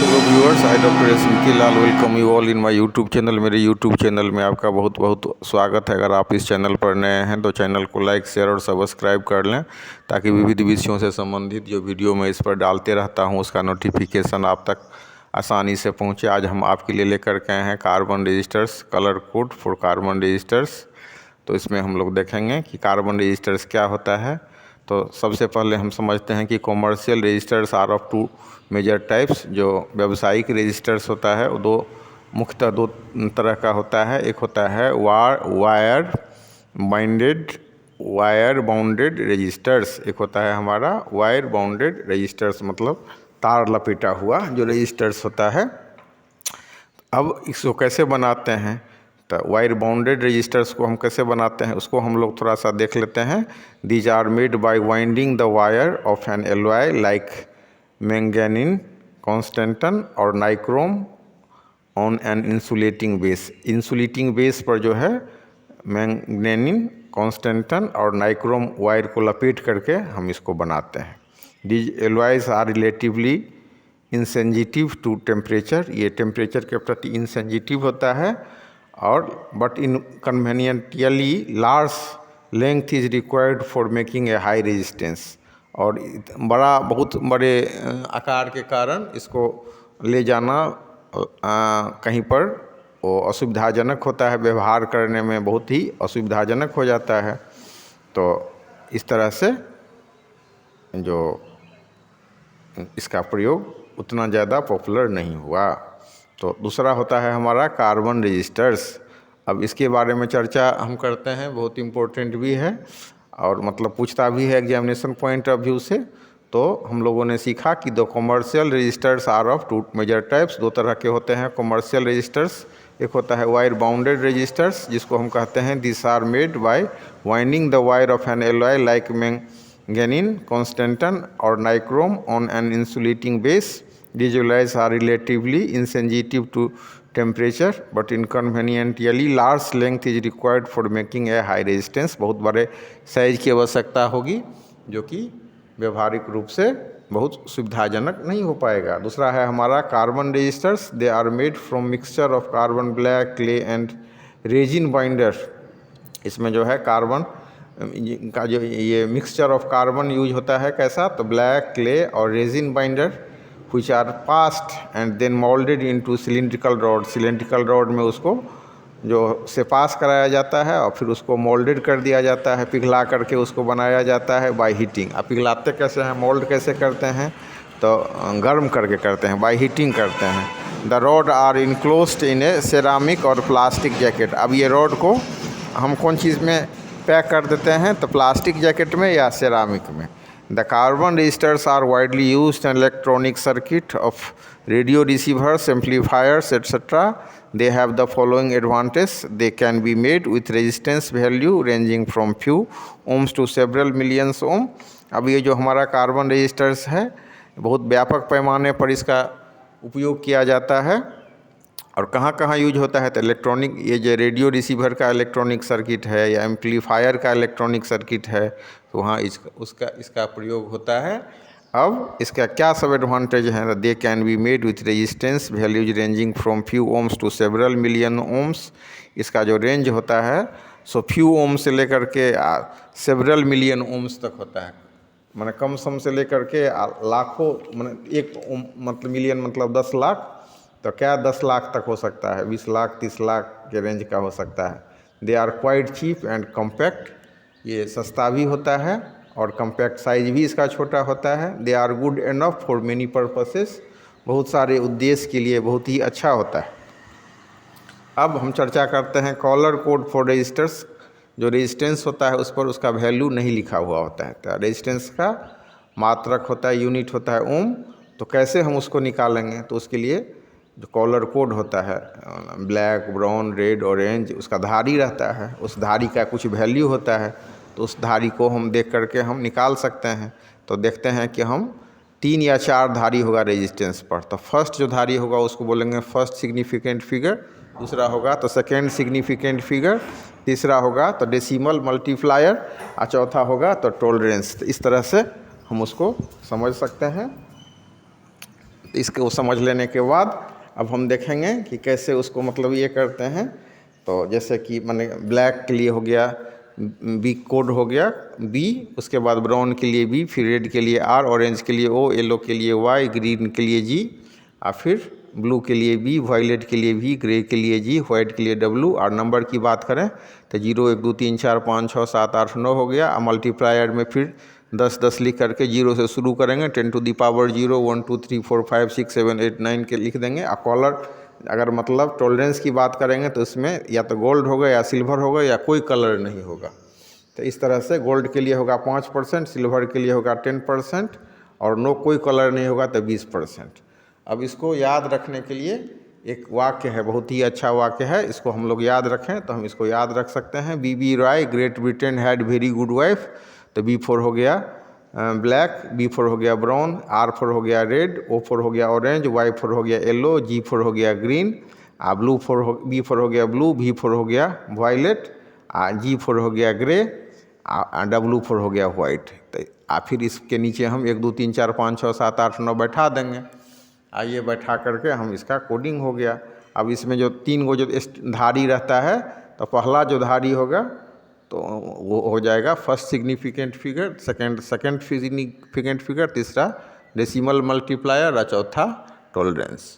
Hello viewers, I doctor S K Lal welcome you all in my YouTube channel. मेरे YouTube channel में आपका बहुत बहुत स्वागत है। अगर आप इस चैनल पर नए हैं तो चैनल को लाइक, शेयर और सब्सक्राइब कर लें ताकि विविध विषयों से संबंधित जो वीडियो मैं इस पर डालते रहता हूं उसका नोटिफिकेशन आप तक आसानी से पहुंचे। आज हम आपके लिए लेकर के आए हैं carbon resistors, colour code for carbon resistors. तो इसमें हम लोग देखेंगे कि कार्बन रजिस्टर्स क्या होता है। तो सबसे पहले हम समझते हैं कि commercial resistors are of two major types. जो व्यावसायिक रजिस्टर्स होता है वो मुख्यतः दो तरह का होता है। एक होता है वायर बाउंडेड रजिस्टर्स। एक होता है हमारा वायर बाउंडेड रजिस्टर्स, मतलब तार लपेटा हुआ जो रजिस्टर्स होता है। अब इसको कैसे बनाते हैं, तो वायर बाउंडेड रजिस्टर्स को हम कैसे बनाते हैं उसको हम लोग थोड़ा सा देख लेते हैं। These are made by winding the wire of an alloy like manganin, constantan और nichrome on an insulating base. Insulating base पर जो है मैंगनीन, कांस्टेंटन और नाइक्रोम वायर को लपेट करके हम इसको बनाते हैं। These alloys are relatively insensitive to temperature. ये टेम्परेचर के प्रति इनसेंजिटिव होता है और but inconveniently large length is required for making a high resistance. और बहुत बड़े आकार के कारण इसको ले जाना कहीं पर वो असुविधाजनक होता है, व्यवहार करने में बहुत ही असुविधाजनक हो जाता है। तो इस तरह से जो इसका प्रयोग उतना ज़्यादा पॉपुलर नहीं हुआ। तो दूसरा होता है हमारा कार्बन रजिस्टर्स। अब इसके बारे में चर्चा हम करते हैं, बहुत इम्पोर्टेंट भी है और मतलब पूछता भी है एग्जामिनेशन पॉइंट ऑफ व्यू से। तो हम लोगों ने सीखा कि the commercial resistors are of two major types. दो तरह के होते हैं कॉमर्शियल रजिस्टर्स। एक होता है वायर बाउंडेड रजिस्टर्स, जिसको हम कहते हैं this are made by winding the wire of an alloy like manganin, constantan और nichrome on an insulating base. These alloys are relatively insensitive to temperature, but inconveniently large length is required for making a high resistance। बहुत बड़े size की आवश्यकता होगी जो कि व्यवहारिक रूप से बहुत सुविधाजनक नहीं हो पाएगा। दूसरा है हमारा carbon resistors. They are made from mixture of carbon black, clay and resin binder. इसमें जो है कार्बन का जो ये मिक्सचर ऑफ कार्बन यूज होता है कैसा, तो ब्लैक, क्ले और resin binder which are passed and then molded into cylindrical rod। cylindrical rod में उसको जो से पास कराया जाता है और फिर उसको मोल्डेड कर दिया जाता है, पिघला करके उसको बनाया जाता है बाय हीटिंग। अब पिघलाते कैसे हैं, मोल्ड कैसे करते हैं, तो गर्म करके करते हैं, बाय हीटिंग करते हैं। The rod are enclosed in a ceramic or plastic jacket. अब ये रॉड को हम कौन चीज़ में पैक कर देते हैं, तो प्लास्टिक जैकेट में या सेरामिक में। The carbon registers are widely used in electronic circuit of radio receivers, amplifiers, etc. They have the following advantage: they can be made with resistance value ranging from few ohms to several millions ohm। अब ये जो हमारा carbon registers है बहुत व्यापक पैमाने पर इसका उपयोग किया जाता है। और कहाँ कहाँ यूज होता है, तो इलेक्ट्रॉनिक, ये जो रेडियो रिसीवर का इलेक्ट्रॉनिक सर्किट है या एम्पलीफायर का इलेक्ट्रॉनिक सर्किट है तो वहाँ इसका प्रयोग होता है। अब इसका क्या सब एडवांटेज है, they can be made with resistance values ranging from few ohms to several million ohms. इसका जो रेंज होता है सो फ्यू ओम से लेकर के सेवरल मिलियन ओम्स तक होता है। मैंने कम सम से लेकर के लाखों, मैंने एक मतलब मिलियन मतलब 10 लाख, तो क्या 10 लाख तक हो सकता है, 20 लाख 30 लाख के रेंज का हो सकता है। They are quite cheap and compact. ये सस्ता भी होता है और कम्पैक्ट साइज भी इसका छोटा होता है। They are good enough for many purposes. बहुत सारे उद्देश्य के लिए बहुत ही अच्छा होता है। अब हम चर्चा करते हैं कॉलर कोड फॉर रजिस्टर्स। जो रेजिस्टेंस होता है उस पर उसका वैल्यू नहीं लिखा हुआ होता है, तो रेजिस्टेंस का मात्रक होता है, यूनिट होता है ओम। तो कैसे हम उसको निकालेंगे, तो उसके लिए जो कॉलर कोड होता है ब्लैक, ब्राउन, रेड, ऑरेंज, उसका धारी रहता है, उस धारी का कुछ वैल्यू होता है। तो उस धारी को हम देख करके हम निकाल सकते हैं। तो देखते हैं कि हम 3 या 4 धारी होगा रेजिस्टेंस पर, तो फर्स्ट जो धारी होगा उसको बोलेंगे फर्स्ट सिग्निफिकेंट फिगर, दूसरा होगा तो सेकेंड सिग्निफिकेंट फिगर, तीसरा होगा तो डेसिमल मल्टीप्लायर और चौथा होगा तो टॉलरेंस। तो इस तरह से हम उसको समझ सकते हैं। इसको समझ लेने के बाद अब हम देखेंगे कि कैसे उसको मतलब ये करते हैं। तो जैसे कि माने ब्लैक के लिए हो गया बी कोड हो गया बी, उसके बाद ब्राउन के लिए बी, फिर रेड के लिए आर, ऑरेंज के लिए ओ, येलो के लिए वाई, ग्रीन के लिए जी, और फिर ब्लू के लिए बी, वायलेट के लिए भी, ग्रे के लिए जी, वाइट के लिए डब्लू। और नंबर की बात करें तो 0 1 2 3 4 5 6 7 8 9 हो गया। और मल्टीप्लायर में फिर 10 10 लिख करके 0 से शुरू करेंगे, 10 टू दी पावर 0 1 2 3 4 5 6 7 8 9 के लिख देंगे। और कलर अगर मतलब टॉलरेंस की बात करेंगे तो इसमें या तो गोल्ड होगा या सिल्वर होगा या कोई कलर नहीं होगा। तो इस तरह से गोल्ड के लिए होगा 5%, सिल्वर के लिए होगा 10%, और नो कोई कलर नहीं होगा तो 20%। अब इसको याद रखने के लिए एक वाक्य है, बहुत ही अच्छा वाक्य है, इसको हम लोग याद रखें तो हम इसको याद रख सकते हैं। B Roy Great Britain had very good wife. तो बी फोर हो गया ब्लैक, बी फोर हो गया ब्राउन, आर फोर हो गया रेड, ओ फोर हो गया ऑरेंज, वाई फोर हो गया येलो, जी फोर हो गया ग्रीन, ब्लू फोर हो बी फोर हो गया ब्लू, भी फोर हो गया वायलेट, जी फोर हो गया ग्रे, डब्लू फोर हो गया वाइट। तो फिर इसके नीचे हम 1 2 3 4 5 6 7 8 9 बैठा देंगे। आइए बैठा करके हम इसका कोडिंग हो गया। अब इसमें जो 3 गो जो धारी रहता है तो पहला जो धारी होगा तो वो हो जाएगा first significant figure, second significant figure, तीसरा डेसिमल मल्टीप्लायर और चौथा टॉलरेंस।